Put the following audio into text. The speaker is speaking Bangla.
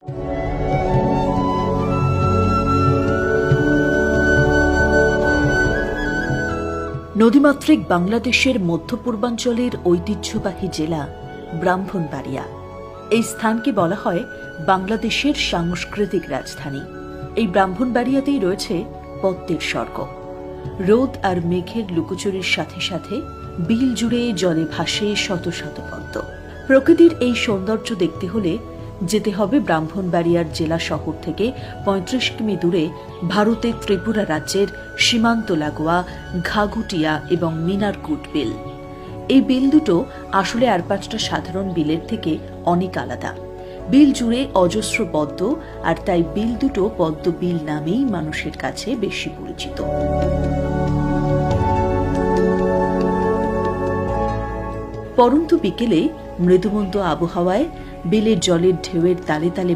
নদীমাতৃক বাংলাদেশের মধ্য পূর্বাঞ্চলের ঐতিহ্যবাহী জেলা ব্রাহ্মণবাড়িয়া। এই স্থানকে বলা হয় বাংলাদেশের সাংস্কৃতিক রাজধানী। এই ব্রাহ্মণবাড়িয়াতেই রয়েছে পদ্মের স্বর্গ। রোদ আর মেঘের লুকোচুরির সাথে সাথে বিল জুড়ে জলে ভাসে শত শত পদ্ম। প্রকৃতির এই সৌন্দর্য দেখতে হলে যেতে হবে ব্রাহ্মণবাড়িয়ার জেলা শহর থেকে ৩৫ কিমি দূরে ভারতের ত্রিপুরা রাজ্যের সীমান্ত লাগোয়া ঘাঘুটিয়া এবং মিনারকুট বিল। এই বিল দুটো আসলে আর ৫টা সাধারণ বিলের থেকে অনেক আলাদা। বিল জুড়ে অজস্র পদ্ম, আর তাই বিল দুটো পদ্ম বিল নামেই মানুষের কাছে বেশি পরিচিত। পরন্তু বিকেলে মৃদুমন্দ আবহাওয়ায় বিলের জলের ঢেউয়ের তালে তালে